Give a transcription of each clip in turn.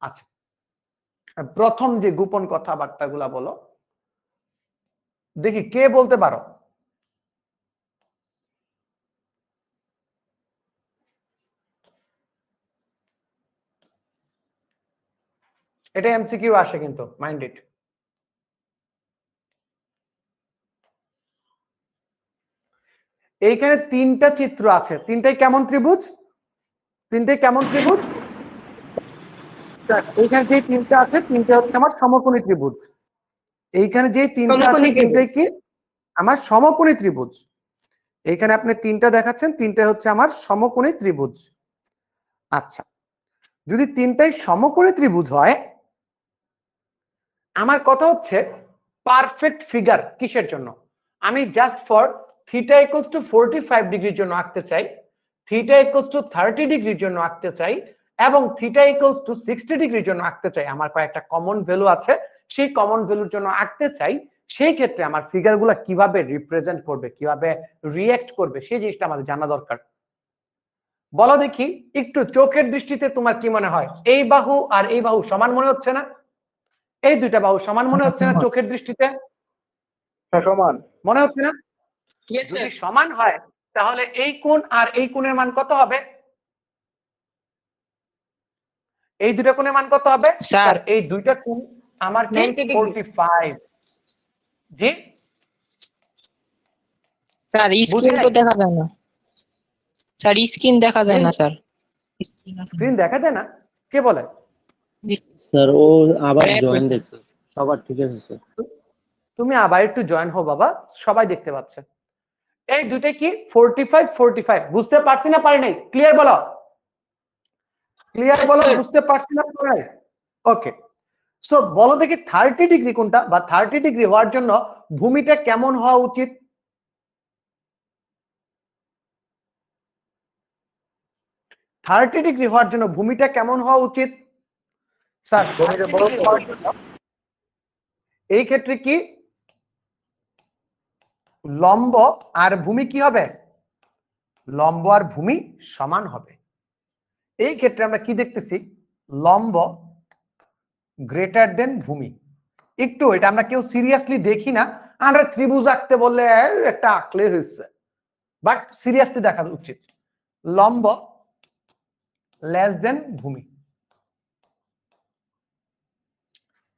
আচ্ছা, প্রথম যে গোপন কথাবার্তাগুলা বলো, দেখি কে বলতে পারো। এটা এমসিকিউ আসে কিন্তু, মাইন্ড ইট। এইখানে তিনটা চিত্র আছে, তিনটাই কেমন ত্রিভুজ? তিনটাই কেমন ত্রিভুজ? এইখানে যে তিনটা আছে তিনটা হচ্ছে আমার সমকোণী ত্রিভুজ। এইখানে যে তিনটা আছে তিনটাই কি আমার সমকোণী ত্রিভুজ। এইখানে আপনি তিনটা দেখাচ্ছেন, তিনটা হচ্ছে আমার সমকোণী ত্রিভুজ। আচ্ছা, যদি তিনটাই সমকোণী ত্রিভুজ হয়, আমার কথা হচ্ছে পারফেক্ট ফিগার কিসের জন্য? আমি just for theta equals two 45 ডিগ্রির জন্য আঁকতে চাই, থিটা ইকুয়ালস টু 30 ডিগ্রির জন্য আঁকতে চাই, এবং থিটা ইকুয়ালস টু 60 ডিগ্রির জন্য আঁকতে চাই। আমার কয়েকটা কমন ভ্যালু আছে, সেই কমন ভ্যালুর জন্য আঁকতে চাই। সেই ক্ষেত্রে আমার ফিগারগুলো কিভাবে রিপ্রেজেন্ট করবে, কিভাবে রিঅ্যাক্ট করবে, সেই জিনিসটা আমাদের জানা দরকার। বলো দেখি, একটু চোখের দৃষ্টিতে তোমার কি মনে হয়? এই বাহু আর এই বাহু সমান মনে হচ্ছে না? এই দুইটা বাহু সমান মনে হচ্ছে না চোখের দৃষ্টিতে? সমান মনে হচ্ছে না? যদি সমান হয় তাহলে এই কোণ আর এই কোণের মান কত হবে? এই দুটো কোণের মান কত হবে স্যার? এই দুইটা কোণ আমার কি 45। জি স্যার, স্ক্রিন তো দেখা যায় না স্যার, স্ক্রিন দেখা যায় না স্যার। স্ক্রিন দেখা যায় না? কে বলে? স্যার ও আবার জয়েন দেখছে, সবার ঠিক আছে স্যার। তুমি আবার একটু জয়েন হও বাবা, সবাই দেখতে পাচ্ছে। এই দুইটা কি 45 45? বুঝতে পারছি না পারি নাই? ক্লিয়ার বলো, ক্লিয়ার বলো, বুঝতে পারছি না পারি নাই? ওকে, সো বলো দেখি 30 ডিগ্রি কোনটা, বা 30 ডিগ্রি হওয়ার জন্য ভূমিটা কেমন হওয়া উচিত? থার্টি ডিগ্রি হওয়ার জন্য ভূমিটা কেমন হওয়া উচিত স্যার? এই ক্ষেত্রে কি লম্ব আর ভূমি কি হবে? লম্ব আর ভূমি সমান হবে। এই ক্ষেত্রে আমরা কি দেখতেছি? লম্ব গ্রেটার দেন ভূমি। একটু এটা আমরা কেউ সিরিয়াসলি দেখি না, আমরা ত্রিভুজ আঁকতে বললে একটা আঁকলে হয়েছে, বাট সিরিয়াসলি দেখা উচিত। লম্ব লেস দেন ভূমি।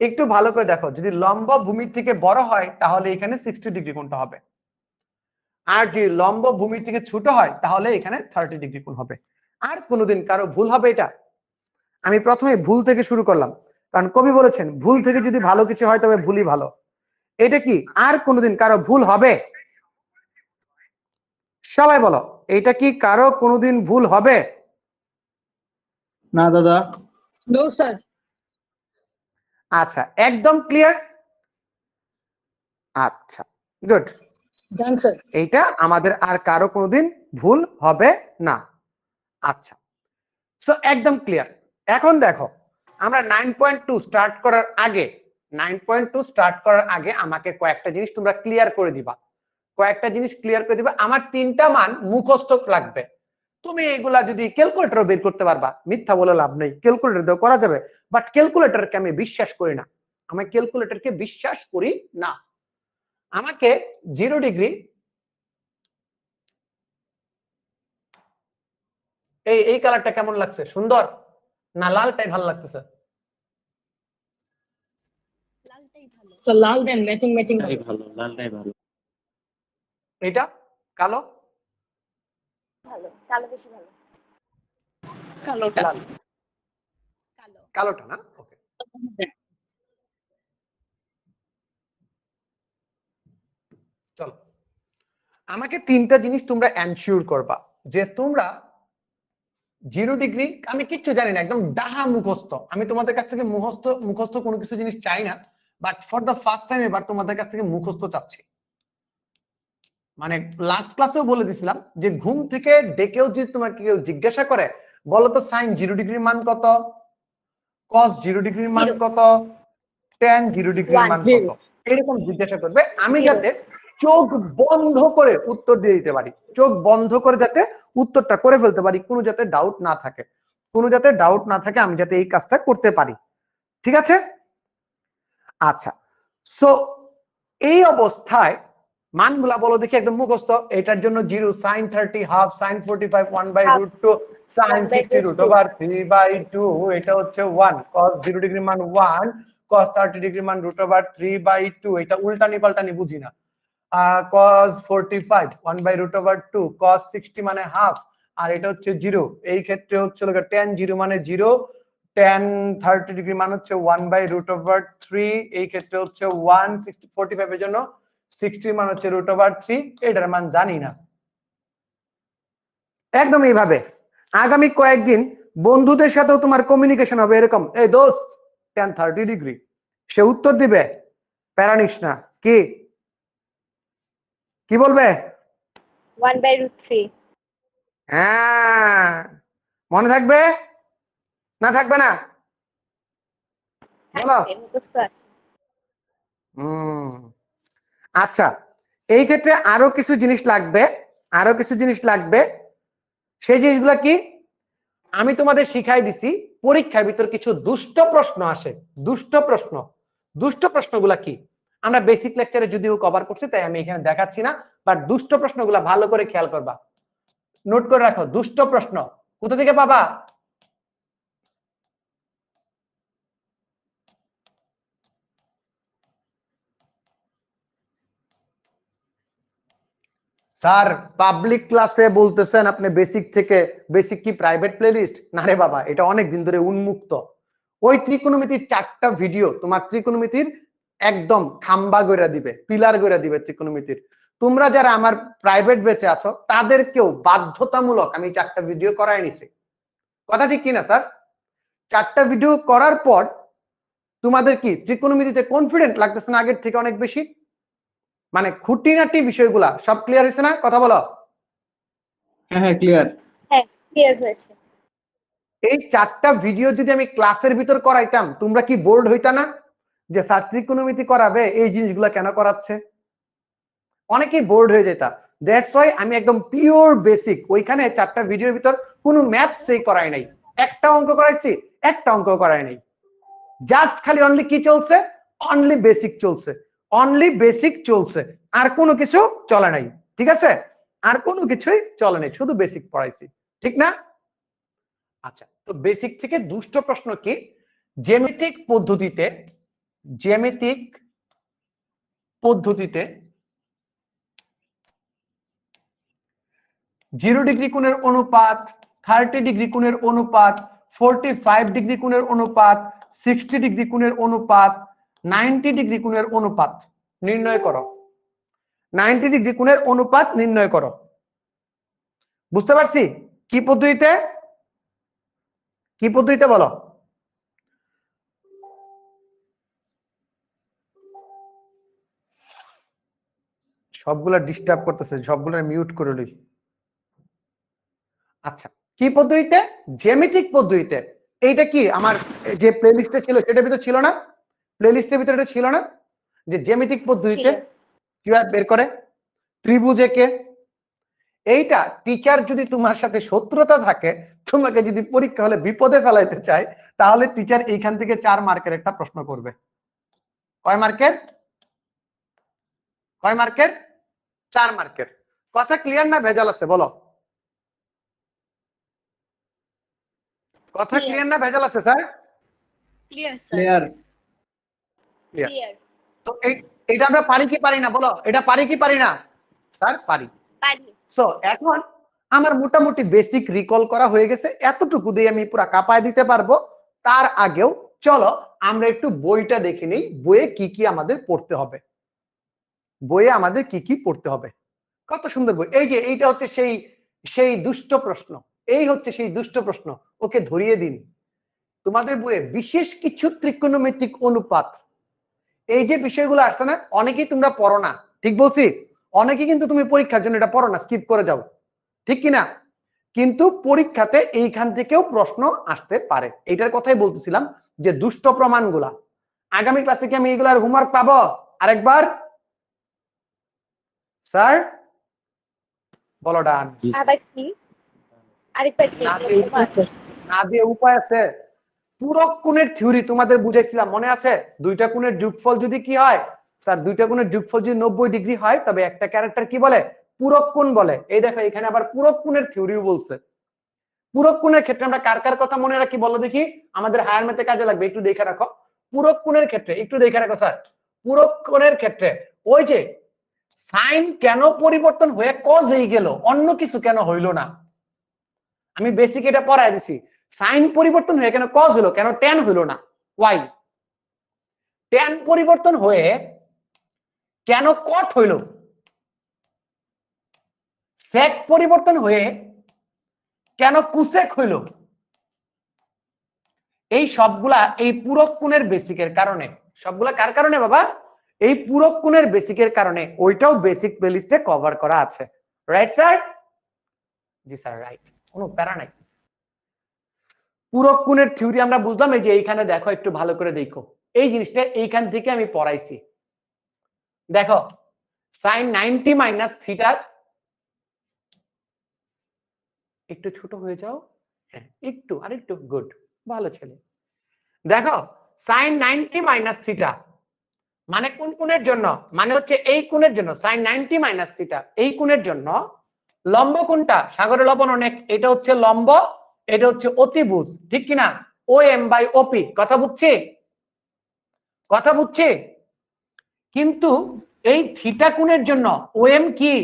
একটু ভালো করে দেখো, যদি লম্ব ভূমির থেকে বড় হয় তাহলে এখানে 60 ডিগ্রি কোণটা হবে, আর যদি লম্ব ভূমির থেকে ছোট হয় তাহলে এখানে 30 ডিগ্রি কোণ হবে। আর কোনোদিন কারো ভুল হবে এটা? আমি প্রথমে ভুল থেকে শুরু করলাম, কারণ কবি বলেছেন ভুল থেকে যদি ভালো কিছু হয় তবে ভুলই ভালো। এটা কি আর কোনোদিন কারো ভুল হবে? সবাই বলো, এটা কি কারো কোনোদিন ভুল হবে? না দাদা। No sir. আচ্ছা, একদম ক্লিয়ার। আচ্ছা, গুড। এইটা আমাদের আর কারো কোনোদিন ভুল হবে না। আচ্ছা, সো একদম ক্লিয়ার। এখন দেখো, আমরা 9.2 স্টার্ট করার আগে 9.2 স্টার্ট করার আগে আমাকে কয়েকটা জিনিস তোমরা ক্লিয়ার করে দিবা, কয়েকটা জিনিস ক্লিয়ার করে দিবা। আমার তিনটা মান মুখস্থ লাগবে। তুমি এগুলা যদি ক্যালকুলেটরও বের করতে পারবা, মিথ্যা বলে লাভ নেই, ক্যালকুলেটর দিয়েও করা যাবে, বাট ক্যালকুলেটরকে আমি বিশ্বাস করি না। আমি ক্যালকুলেটরকে বিশ্বাস করি না। আমাকে 0 ডিগ্রি, এই কালারটা কেমন লাগছে? সুন্দর না লালটাই ভালো লাগতেছে? লালটাই ভালো তো, লাল দেন, ম্যাচিং ম্যাচিং ভালো, লালটাই ভালো। এটা কালো? ভালো, কালো বেশি ভালো। কালোটা। লাল, কালোটা না? ওকে, চলো। আমাকে তিনটা জিনিস তোমরা এনশিওর করবা যে তোমরা 0 ডিগ্রি, আমি কিচ্ছু জানি না, একদম ডাহা মুখস্থ। আমি তোমাদের কাছ থেকে মুখস্থ কোনো কিছু জিনিস চাই না, but for the first time এবার তোমাদের কাছ থেকে মুখস্থ চাচ্ছি। মানে লাস্ট ক্লাসেও বলে দিছিলাম যে ঘুম থেকে ডেকেও যদি তোমাকে কেউ জিজ্ঞাসা করে বলতো সাইন 0 ডিগ্রির মান কত, কস 0 ডিগ্রির মান কত, tan 0 ডিগ্রির মান কত, এরকম জিজ্ঞাসা করবে, আমি যাতে চোখ বন্ধ করে উত্তর দিয়ে দিতে পারি, চোখ বন্ধ করে যাতে উত্তরটা করে ফেলতে পারি, কোনো যাতে ডাউট না থাকে। কোনো যাতে ডাউট না থাকে, আমি যাতে এই কাজটা করতে পারি। ঠিক আছে? আচ্ছা, সো এই অবস্থায় মানগুলা বলো দেখি একদম মুখস্থ। এটার জন্য 0, sin 30, হাফ, sin 45, 1/√2, sin 60 √3/2, এটা হচ্ছে 1, cos 0 ডিগ্রি মান 1, cos 30 ডিগ্রি মান √3/2, এটা উল্টানি পাল্টানি বুঝি না। cos 45 1/√2, cos 60 মানে হাফ, আর এটা হচ্ছে 0। এই ক্ষেত্রে হচ্ছে tan 0 মানে 0, tan 30 ডিগ্রি মান হচ্ছে 1/√3, এই ক্ষেত্রে হচ্ছে 1, 45 এর জন্য 60 মান হচ্ছে √3, এটার মান জানি না। একদম এইভাবে আগামী কয়েকদিন বন্ধুদের সাথেও তোমার কমিউনিকেশন হবে এরকম, এই দোস্ত tan 30 ডিগ্রি, সে উত্তর দিবে প্যারা নিস না, কি বলবে? 1/√3। হ্যাঁ, মনে থাকবে না থাকবে না বলো? মুখস্থ আছে। আচ্ছা, এই ক্ষেত্রে আরো কিছু জিনিস লাগবে, সেই জিনিসগুলো কি আমি তোমাদের শিখাই দিছি। পরীক্ষার ভিতর কিছু দুষ্ট প্রশ্ন আসে, দুষ্ট প্রশ্নগুলা কি আমরা বেসিক লেকচারে যদিও কভার করছি, তাই আমি এখানে দেখাচ্ছি না, বাট দুষ্ট প্রশ্নগুলা ভালো করে খেয়াল করবা, নোট করে রাখো। দুষ্ট প্রশ্ন কোথা থেকে পাবা? স্যার পাবলিক ক্লাসে বলতেছেন আপনি বেসিক থেকে, বেসিক কি প্রাইভেট প্লেলিস্ট? না রে বাবা, এটা অনেক দিন ধরে উন্মুক্ত। ওই ত্রিকোণমিতির 4টা ভিডিও তোমার ত্রিকোণমিতির একদম খাম্বা গড়া দিবে, পিলার গড়া দিবে ত্রিকোণমিতির। তোমরা যারা আমার প্রাইভেট ব্যাচে আছো তাদেরকেও বাধ্যতামূলক আমি 4টা ভিডিও করাই নিছি। কথা ঠিক কিনা স্যার? 4টা ভিডিও করার পর তোমাদের কি ত্রিকোণমিতিতে কনফিডেন্ট লাগতেছে না আগের থেকে অনেক বেশি? মানে খুঁটিনাটি বিষয়গুলা সব ক্লিয়ার হয়েছে না? কথা বলো। হ্যাঁ ক্লিয়ার। হ্যাঁ ক্লিয়ার হয়েছে। এই 4টা ভিডিও যদি আমি ক্লাসের ভিতর করাইতাম তোমরা কি বোর্ড হইতা না যে স্যার ত্রিকোণমিতি করাবে এই জিনিসগুলো কেন করাচ্ছে? অনেকেই বোর্ড হয়ে যেতা। দ্যাটস ওয়াই আমি একদম পিওর বেসিক, ওইখানে 4টা ভিডিওর ভিতর কোনো ম্যাথসই করাই নাই, একটা অঙ্ক করাইছি, একটা অঙ্ক করাই নাই, জাস্ট খালি অনলি কি চলছে? অনলি বেসিক চলছে, আর কোনো কিছু চলে নাই। ঠিক আছে, আর কোনো কিছুই চলে নাই, শুধু বেসিক পড়াইছি, ঠিক না? আচ্ছা, তো বেসিক থেকে দুষ্ট প্রশ্ন কি? জ্যামিতিক পদ্ধতিতে 0 ডিগ্রি কোণের অনুপাত, 30 ডিগ্রি কোণের অনুপাত, 45 ডিগ্রি কোণের অনুপাত, 60 ডিগ্রি কোণের অনুপাত, 90 ডিগ্রি কোণের অনুপাত নির্ণয় করো। 90 ডিগ্রি কোণের অনুপাত নির্ণয় করো। বুঝতে পারছি? কি পদ্ধতিতে বলো? সবগুলা ডিস্টার্ব করতেছে, সবগুলা মিউট করে লই। আচ্ছা, কি পদ্ধতিতে? জ্যামিতিক পদ্ধতিতে। এইটা কি আমার যে প্লেলিস্টে ছিল সেটার ভিতর ছিল না? প্লেলিস্টের ভিতরে এটা ছিল না যে জ্যামিতিক পদ্ধতিতে কিভাবে বের করে ত্রিভুজ এঁকে? এইটা টিচার যদি তোমার সাথে শত্রুতা থাকে, তোমাকে যদি পরীক্ষা হলে বিপদে ফেলাইতে চায়, তাহলে টিচার এইখান থেকে 4 মার্কের একটা প্রশ্ন করবে। কয় মার্কের? 4 মার্কের। কথা ক্লিয়ার না ভেজাল আছে বলো? কথা ক্লিয়ার না ভেজাল আছে স্যার? Clear clear. ক্লিয়ার। তো এটা আমরা পারি কি পারি না বলো? এটা পারি কি পারি না? স্যার পারি। সো এখন আমার মোটামুটি বেসিক রিকল করা হয়ে গেছে, এতটুকু দিয়ে আমি পুরো কাঁপায় দিতে পারবো। তার আগেও চলো আমরা একটু বইটা দেখে নিই, বইয়ে কি কি আমাদের পড়তে হবে। কত সুন্দর বই! এই যে এইটা হচ্ছে সেই দুষ্ট প্রশ্ন, ওকে ধরিয়ে দিন। তোমাদের বইয়ে বিশেষ কিছু ত্রিকোণমিতিক অনুপাত, এই যে বিষয়গুলো আসছে না, অনেকেই তোমরা পড়ো না, ঠিক বলছি? অনেকেই কিন্তু তুমি পরীক্ষার জন্য এটা পড়ো না, স্কিপ করে যাও, ঠিক কিনা? কিন্তু পরীক্ষাতে এইখান থেকেও প্রশ্ন আসতে পারে, এইটার কথাই বলতেছিলাম যে দুষ্ট প্রমাণগুলা। আগামী ক্লাসে কি আমি এগুলার হোমওয়ার্ক পাবো আরেকবার? স্যার বলো ডান। আবার কি? আরেকবার কি? না, না দিয়ে উপায় আছে? পূরক কোণের থিওরি তোমাদের বুঝাইছিলাম, মনে আছে? দুইটা কোণের যোগফল যদি কি হয় স্যার, দুইটা কোণের যোগফল যদি 90 ডিগ্রি হয় তবে একটা ক্যারেক্টার কি বলে? পূরক কোণ বলে। এই দেখো এখানে আবার পূরক কোণের থিওরিও বলছে। পূরক কোণের ক্ষেত্রে আমরা কার কার কথা মনে রাখি বলো দেখি, আমাদের হায়ার ম্যাথে কাজে লাগবে, একটু দেখে রাখো। পূরক কোণের ক্ষেত্রে একটু দেখে রাখো স্যার, পূরক কোণের ক্ষেত্রে ওই যে সাইন কেন পরিবর্তন হয়ে কজ এই গেল, অন্য কিছু কেন হইল না? আমি বেসিক এটা পড়ায় দিছি। সাইন পরিবর্তন হয়ে কেন কজ হলো, কেন ট্যান হইল না? ওয়াই? ট্যান পরিবর্তন হয়ে কেন কট হইল? সেক পরিবর্তন হয়ে কেন কুসেক হইল? এই সবগুলা এই পূরক কোণের বেসিকের কারণে। সবগুলা কার কারণে বাবা? এই পূরক কোণের বেসিকের কারণে। ওইটাও বেসিক প্লেলিস্টে কভার করা আছে। Right sir? জি স্যার, রাইট, কোনো প্যারা নাই। পূরক কোণের থিওরি আমরা বুঝলাম। এই যে এইখানে দেখো, একটু ভালো করে দেখো এই জিনিসটা, এইখান থেকে আমি পড়াইছি। দেখো sin 90 মাইনাস থিটা, একটু ছোট হয়ে যাও, হ্যাঁ একটু, আরেকটু, গুড, ভালো ছেলে। দেখো sin 90 মাইনাস থিটা মানে কোন কোণের জন্য? মানে হচ্ছে এই কোণের জন্য। sin 90 মাইনাস থিটা এই কোণের জন্য লম্ব কোণটা সাগরের লবণ অনেক, এটা হচ্ছে লম্ব, এটা হচ্ছে অতিভুজ, ঠিক কিনা? ও এম বাই ওপি। কথা বুঝছি? কথা বুঝছি? কিন্তু এই থিটা কোণের জন্য ওএম কি?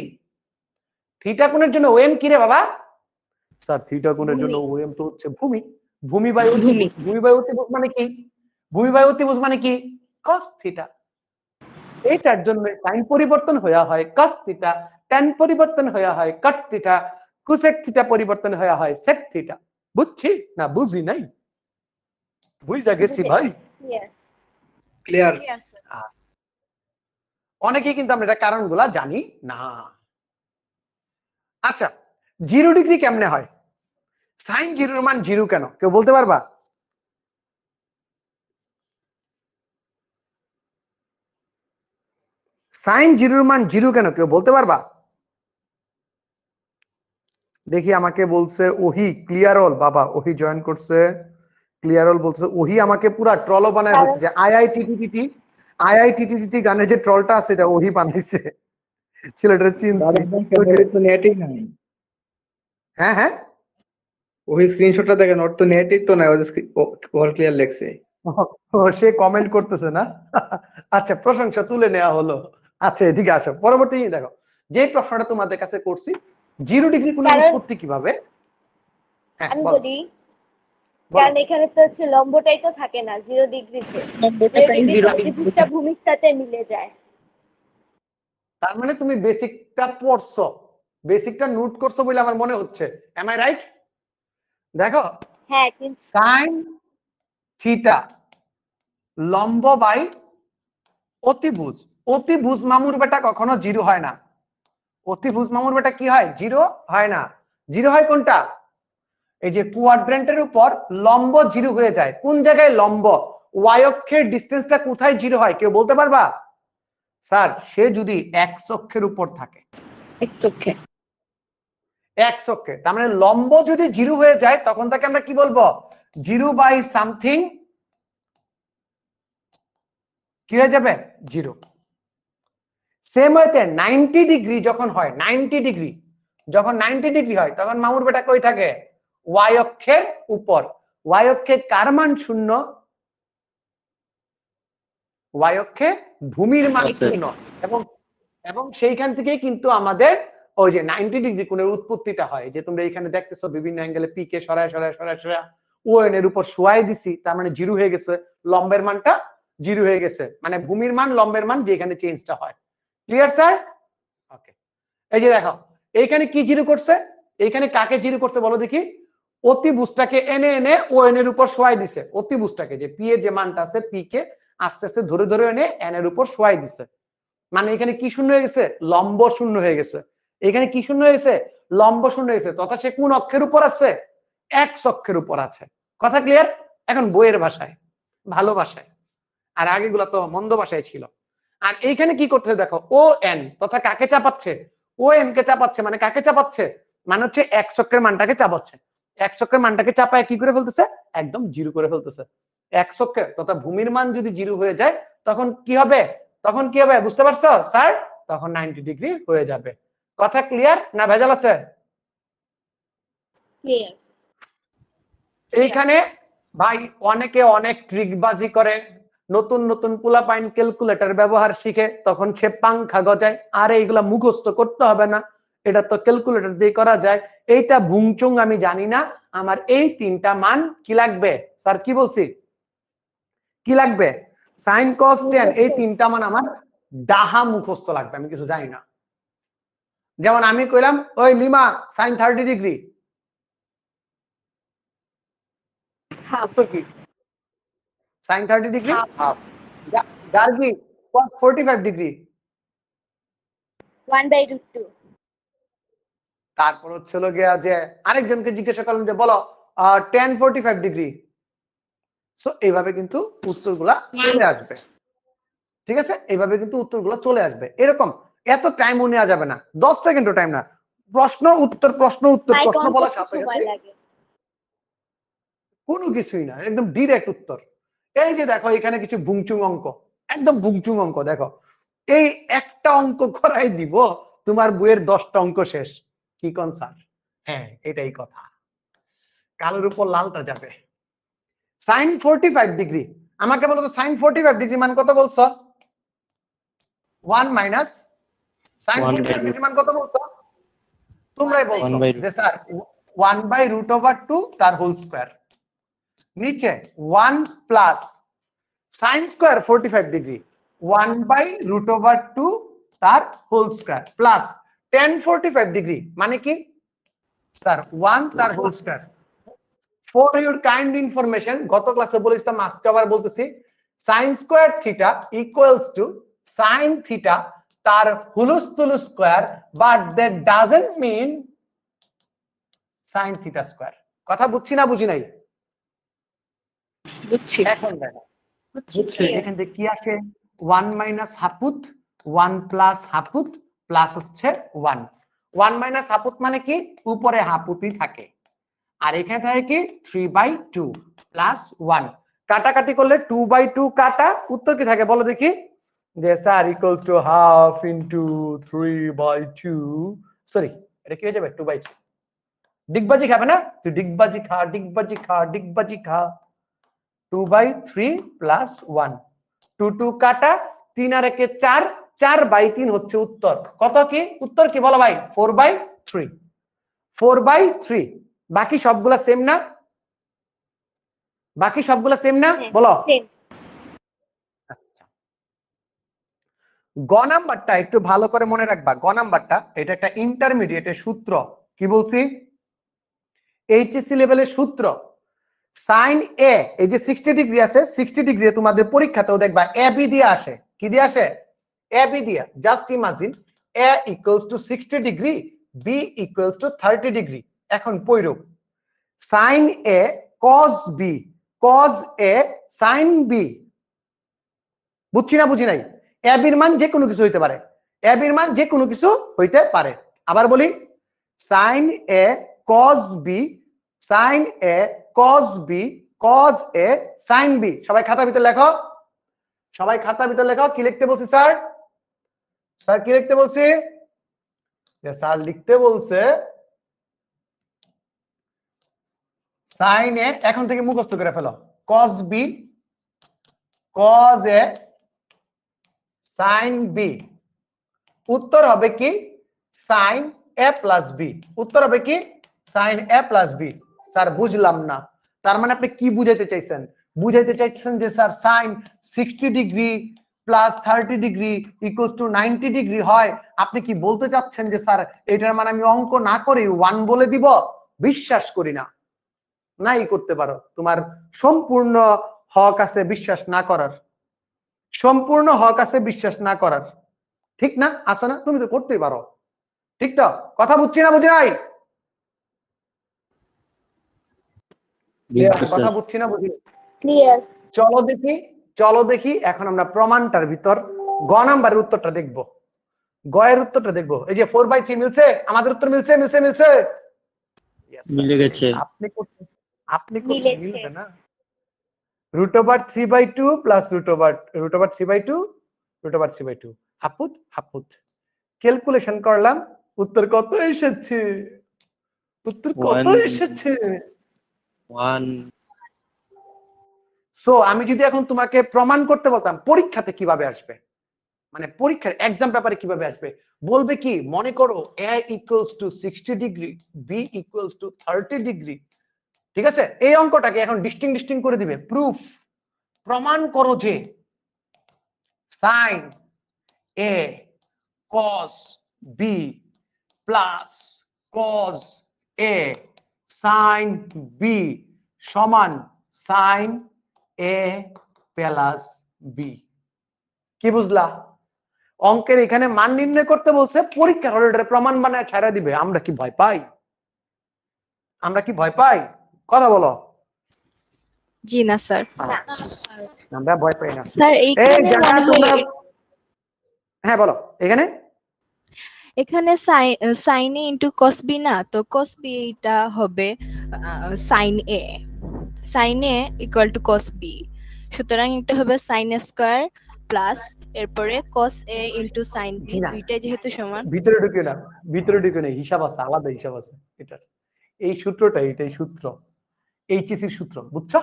থিটা কোণের জন্য ওএম কি রে বাবা? স্যার থিটা কোণের জন্য ওএম তো হচ্ছে ভূমি। ভূমি বাই অতিভুজ। ভূমি বাই অতিভুজ মানে কি? ভূমি বাই অতিভুজ মানে কি? cos theta. এইটার জন্য সাইন পরিবর্তন হয়ে হয় cos থিটা, tan পরিবর্তন হয়ে হয় cot থিটা, কোসেক থিটা পরিবর্তন হয়ে হয় sec থিটা। বুঝছি না বুঝি নাই? বুঝা গেছি ভাই। Clear clear. Clear sir. অনেকেই কিন্তু আমরা এটা কারণগুলা জানি না। আচ্ছা, 0 ডিগ্রি কেমনে হয়? সাইন 0 এর মান 0 কেন, কেউ বলতে পারবা? সাইন 0 এর মান 0 কেন, কেউ বলতে পারবা? দেখি, আমাকে বলছে ওহি ক্লিয়ারল, বাবা ওহি জয়েন করছে। ক্লিয়ারল বলছে ওহি আমাকে পুরা ট্রল বানায় বলছে যে আইআইটিটিটি গানের যে ট্রলটা আছে এটা ওহি বানাইছে। ছেলেটা চিনছি। তো নেটই নাই। হ্যাঁ হ্যাঁ, ওই স্ক্রিনশটটা দেখেন, ওর তো নেটই তো নাই, ওর ক্লিয়ার লেখছে। ও সে কমেন্ট করতেছে না? আচ্ছা, প্রশংসা তুলে নেওয়া হলো। আচ্ছা এদিকে আসো, পরবর্তী দেখো, যে প্রশ্নটা তোমাদের কাছে করছি, 0 ডিগ্রি কোণের কারণ- উৎপত্তি কিভাবে? হ্যাঁ আমি বলো, বলি, বলো। কারণ এখানে তো হচ্ছে লম্বটাই তো থাকে না 0 ডিগ্রিতে। 0 ডিগ্রিটা ভূমির সাথে মিলে যায়। তার মানে তুমি বেসিকটা পড়ছো, বেসিকটা নোট করছো বলে আমার মনে হচ্ছে। Am I right? দেখো হ্যাঁ, কিন্তু সাইন থিটা লম্ব বাই অতিভুজ। অতিভুজ মামুর বেটা কখনো 0 হয় না। অতিভুজ মামুর বেটা কি হয়? 0 হয় না। 0 হয় কোনটা? এই যে কোয়াড্রেন্টের উপর লম্ব 0 হয়ে যায়। কোন জায়গায় লম্ব? ওয়াই অক্ষের ডিসটেন্সটা কোথায় 0 হয়, কেউ বলতে পারবা? স্যার সে যদি এক্স অক্ষের উপর থাকে। এক্স অক্ষে, তার মানে লম্ব যদি 0 হয়ে যায় তখন তাকে আমরা কি বলবো? 0 বাই সামথিং কি হয়ে যাবে? 0। সেম ওয়েতে 90 ডিগ্রি যখন হয়, 90 ডিগ্রি যখন 90 ডিগ্রি হয় তখন মামুর বেটা কই থাকে? ওয়াই অক্ষের উপর। ওয়াই অক্ষে কার মান 0? ওয়াই অক্ষে ভূমির মান 0। এবং এবং সেইখান থেকেই কিন্তু আমাদের ওই যে 90 ডিগ্রি কোণের উৎপত্তিটা হয়। যে তোমরা এখানে দেখতেছো বিভিন্ন অ্যাঙ্গেলে পি কে সরায় সরায় সরায় সরায় ও এন এর উপর শোয়াই দিছি, তার মানে 0 হয়ে গেছে। লম্বের মানটা 0 হয়ে গেছে, মানে ভূমির মান লম্বের মান যেখানে চেঞ্জটা হয়। Clear sir? ওকে, এই যে দেখো এইখানে কি 0 করছে, এইখানে কাকে 0 করছে বলো দেখি? অতিভুজটাকে এনে এনে ও এন এর উপর শোয়াই দিছে। অতিভুজটাকে, যে পি এর যে মানটা আছে, পি কে আস্তে আস্তে ধরে ধরে এনে এন এর উপর শোয়াই দিছে। মানে এখানে কি শূন্য হয়ে গেছে? লম্ব শূন্য হয়ে গেছে। এখানে কি শূন্য হয়েছে? লম্ব শূন্য হয়েছে। তথা সে কোন অক্ষের উপর আছে? এক্স অক্ষের উপর আছে। কথা ক্লিয়ার? এখন বইয়ের ভাষায়, ভালো ভাষায়, আর আগেগুলো তো মন্দ ভাষায় ছিল। আর এইখানে কি করতেছে দেখো, ও এন তথা কাকে চাপাচ্ছে? O N K চাপাচ্ছে। মানে কাকে চাপাচ্ছে? মানে হচ্ছে এক্স অক্ষের মানটাকে চাপাচ্ছে। এক্স অক্ষের মানটাকে চাপায় কি করে ফেলতেছে, একদম জিরো করে ফেলতেছে। এক্স অক্ষে তথা ভূমির মান যদি জিরো হয়ে যায় তখন কি হবে, তখন কি হবে বুঝতে পারছো স্যার? তখন 90 ডিগ্রি হয়ে যাবে। কথা ক্লিয়ার না ভেজাল আছে? ক্লিয়ার। এইখানে ভাই অনেকে অনেক ট্রিকবাজি করে, নতুন নতুন পোলাপাইন ক্যালকুলেটর ব্যবহার শিখে, তখন সে পাংখা গজায়, আর এইগুলা মুখস্থ করতে হবে না, এটা তো ক্যালকুলেটর দিয়ে করা যায়। এইটা বুংচুং আমি জানি না, আমার এই তিনটা মান কি লাগবে স্যার, কি বলছি কি লাগবে, সাইন কস টেন, এই তিনটা মান আমার ডাহা মুখস্থ লাগবে, আমি কিছু জানি না। যেমন আমি কইলাম ওই লিমা সাইন 30 ডিগ্রি, উত্তর কি sine 30 degree half. Gargi cos 45 degree, 1/√2। তারপর হচ্ছিল গিয়া যে আরেকজনকে জিজ্ঞাসা করলাম যে বলো tan 45 ডিগ্রি। সো এইভাবে কিন্তু উত্তরগুলা চলে আসবে, ঠিক আছে? এইভাবে কিন্তু উত্তরগুলো চলে আসবে। এরকম এত টাইমও নেওয়া যাবে না, 10 সেকেন্ডও টাইম না, প্রশ্ন উত্তর প্রশ্ন উত্তর তাই প্রশ্ন বলার কত সাথে সময় সাথে লাগে? কোনো কিছুই না, একদম ডিরেক্ট উত্তর। এই যে দেখো এখানে কিছু বুংচুং অঙ্ক, একদম বুংচুং অঙ্ক, দেখো এই একটা অঙ্ক করাই দিব তোমার বইয়ের 10টা অঙ্ক শেষ। কি কোন স্যার? হ্যাঁ এটাই কথা, কালোর উপর লালটা যাবে। সাইন 45 ডিগ্রি, আমাকে বলো তো সাইন 45 ডিগ্রি মান কত বলছো? 1 মাইনাস সাইন 45 ডিগ্রি মান কত বলছো? তোমরাই বলছো যে স্যার 1/√2 তার হোল স্কয়ার, নিচে 1 প্লাস সাইন স্কয়ার 45 ডিগ্রি 1/√2 তার whole square plus tan 45 degree মানে কি স্যার 1 তার whole square. For your kind information, গত ক্লাসে বলেছিলাম, আজকে আবার বলতেছি, sine square theta equals to sine theta তার হুলস্থুল square, but that doesn't mean sine theta square. কথা বুঝছি না বুঝি নাই? বুঝছি। এখন দেখো এখান থেকে কি আসে, 1 মাইনাস হাফুত 1 প্লাস হাফুত প্লাস হচ্ছে 1, 1 মাইনাস হাফুত মানে কি উপরে হাফুতই থাকে, আর এখানে থাকে কি 3/2 প্লাস 1, কাটাকাটি করলে 2/2 কাটা, উত্তর কি থাকে বলো দেখি, যে sir equals to half into 3/2, sorry এটা কি হয়ে যাবে 2/2। ডিগবাজি খাবে না, তুই ডিগবাজি খা ডিগবাজি খা ডিগবাজি খা, 2/3 প্লাস 1, 2 2 কাটা, 3 আর 1 4, 4/3 হচ্ছে উত্তর। কত কি উত্তর কি বলো ভাই? 4/3, 4/3। বাকি সবগুলা সেম না, বাকি সবগুলা সেম না বলো। গ নাম্বারটা একটু ভালো করে মনে রাখবা, গ নাম্বারটা এটা একটা ইন্টারমিডিয়েটের সূত্র, কি বলছি এইচএসসি লেভেলের সূত্র। সাইন এ, এই যে 60 ডিগ্রি আছে, 60 ডিগ্রি তোমাদের পরীক্ষাতেও দেখবা এ বি দিয়ে আসে, কি দিয়ে আসে? এ বি দিয়ে। Just imagine A equals to 60 degree, B equals to 30 degree. এখন পয়রো sine A cos B, cos A sine B, বুঝছি না বুঝি নাই? এ বির মান যে কোনো কিছু হইতে পারে, এ বির মান যে কোনো কিছু হইতে পারে। আবার বলি sign A cos B, sign A cos B, cos A sine B. সবাই খাতা ভিতরে লেখো, সবাই খাতা ভিতরে লেখো। কি লিখতে বলছি স্যার? স্যার কি লিখতে বলছি? স্যার লিখতে বলছে সাইন এ, এখন থেকে মুখস্থ করে ফেলো, কস B, cos A sine B. উত্তর হবে কি সাইন এ প্লাস বি, উত্তর হবে কি সাইন এ প্লাস বি। স্যার বুঝলাম না, তার মানে আপনি কি বুঝাইতে চাইছেন? বুঝাইতে চাইছেন যে sir sine 60 degree plus 30 degree equals to 90 degree হয়। আপনি কি বলতে চাচ্ছেন যে স্যার এটার মানে আমি অঙ্ক না করে 1 বলে দিব? বিশ্বাস করি না। নাই করতে পারো, তোমার সম্পূর্ণ হক আছে বিশ্বাস না করার, সম্পূর্ণ হক আছে বিশ্বাস না করার, ঠিক না? আছে না? তুমি তো করতেই পারো, ঠিক তো? কথা বুঝছি না বুঝি নাই? কথা বুঝছি না বুঝি? ক্লিয়ার। চলো দেখি, চলো দেখি এখন আমরা প্রমাণটার ভিতর গ নাম্বারের উত্তরটা দেখবো, গ এর উত্তরটা দেখবো। এই যে 4/3 মিলছে, আমাদের উত্তর মিলছে মিলছে মিলছে, Yes, মিলে sir. গেছে। Yes, আপনি করতে মিলেছে। মিলবে না। √3/2 প্লাস √3/2 √3/2 হাপুত ক্যালকুলেশন করলাম, উত্তর কত এসেছে? উত্তর কত এসেছে? 1 সো আমি যদি এখন তোমাকে প্রমাণ করতে বলতাম পরীক্ষাতে কিভাবে আসবে, মানে পরীক্ষার এক্সাম পেপারে কিভাবে আসবে, বলবে কি মনে করো a = 60 ডিগ্রি, b = 30 ডিগ্রি, ঠিক আছে? এই অঙ্কটাকে এখন ডিস্টিং করে দিবে, প্রুফ, প্রমাণ করো যে sin a cos b plus cos a sin b সমান sin a প্লাস b। কি বুঝলা? অঙ্কের এখানে মান নির্ণয় করতে বলছে, পরীক্ষার হলে এটার প্রমাণ বানায় ছাড়া দিবে। আমরা কি ভয় পাই? আমরা কি ভয় পাই? কথা বলো। জি না স্যার। আমরা ভয় পাই না। স্যার এই এইখানে জায়গা মনে তোমরা, হয় হ্যাঁ বলো। এখানে সাইন এ ইন্টু কস বি না, তো কস বি এটা হবে sign A, sign A equal to cos B, সুতরাং এটা হবে সাইন এ স্কয়ার প্লাস এরপরে কস এ ইন্টু সাইন বি, জি না। দুইটাই যেহেতু সমান। ভিতরে ঢুকে না, হিসাব আছে, আলাদা হিসাব আছে এটা। এই সূত্রটা, এটাই সূত্র, এইচএসির সূত্র, বুঝছো?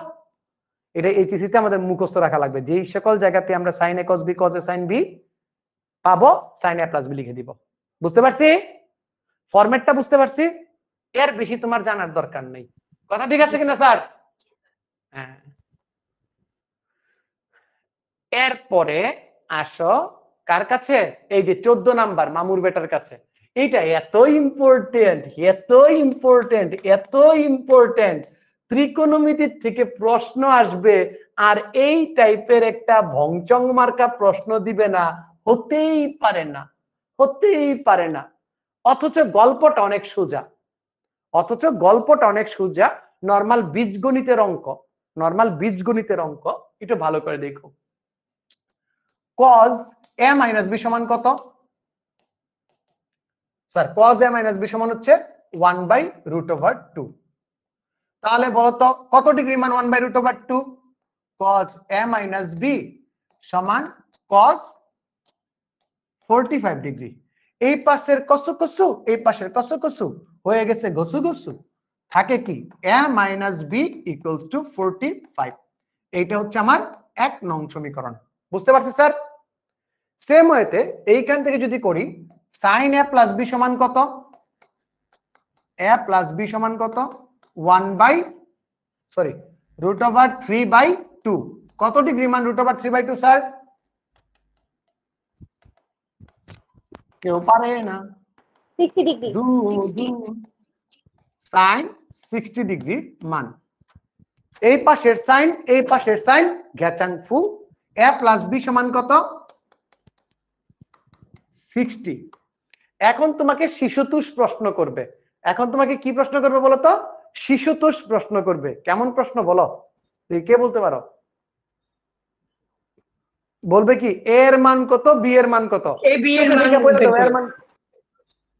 এটা এইচএসি তে আমাদের মুখস্থ রাখা লাগবে। যেই সকল জায়গাতে আমরা sign A cos B cos A sine B পাবো, সাইন এ প্লাস বি লিখে দিব। বুঝতে পারছি? ফরম্যাটটা বুঝতে পারছি? এর বেশি তোমার জানার দরকার নেই। কথা ঠিক আছে কিনা স্যার? হ্যাঁ। এরপরে আসো কার কাছে? এই যে 14 নাম্বার মামুর বেটার কাছে। এটা এত ইম্পর্টেন্ট, ত্রিকোণমিতি থেকে প্রশ্ন আসবে, আর এই টাইপের একটা ভংচং মার্কা প্রশ্ন দিবে না, হতেই পারে না। অথচ গল্পটা অনেক সোজা, নরমাল বীজগণিতের অঙ্ক, একটু ভালো করে দেখো। cos a minus b সমান কত? Sir cos a minus b সমান হচ্ছে 1/√2। তাহলে বলো তো কত ডিগ্রি মান 1/√2? cos a minus b সমান cos 45 ডিগ্রি। এই পাশের কসু এই পাশের কসু হয়ে গেছে ঘসু, থাকে কি a minus b = 45। এইটা হচ্ছে আমার 1 নং সমীকরণ। বুঝতে পারছি স্যার? সেম ওয়েতে এইখান থেকে যদি করি sin a plus b সমান কত? a plus b সমান কত? √3/2। কত ডিগ্রি মান √3/2 স্যার? কেউ পারে না। 60 ডিগ্রি। sin 60 ডিগ্রি মান। এই পাশের সাইন গ্যাচাং ফু। a plus b সমান কত? 60। এখন তোমাকে শিশুতোষ প্রশ্ন করবে। এখন তোমাকে কি প্রশ্ন করবে বলো তো? শিশুতোষ প্রশ্ন করবে। কেমন প্রশ্ন বলো? কে বলতে পারো? বলবে কি a এর মান কত, b এর মান কত?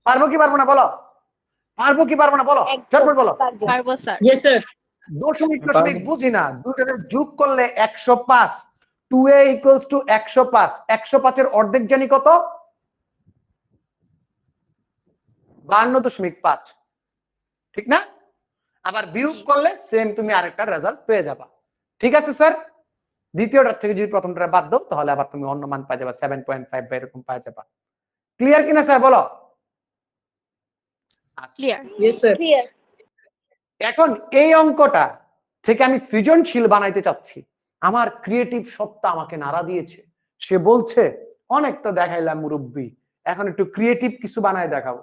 পারবো কি পারবো না বলো? ঝটপট বলো। পারবো স্যার। Yes sir. দশমিক বুঝি না, দুটোর যোগ করলে 105। 2a = 105। 105 এর অর্ধেক জানি কত? 52.5। ঠিক না? আবার বিয়োগ করলে সেম তুমি আরেকটা রেজাল্ট পেয়ে যাবা। ঠিক আছে স্যার? দ্বিতীয়টার থেকে যদি প্রথমটা বাদ দাও তাহলে আবার তুমি অন্য মান পাওয়া যাবে 7.5 বা এরকম পাওয়া যাবে। ক্লিয়ার কিনা স্যার বলো? ক্লিয়ার। Yes sir. ক্লিয়ার। এখন এই অঙ্কটা থেকে আমি সৃজনশীল বানাইতে চাচ্ছি। আমার ক্রিয়েটিভ সত্তা আমাকে নাড়া দিয়েছে। সে বলছে অনেক তো দেখাইলাম মুরব্বি, এখন একটু ক্রিয়েটিভ কিছু বানায় দেখাবো।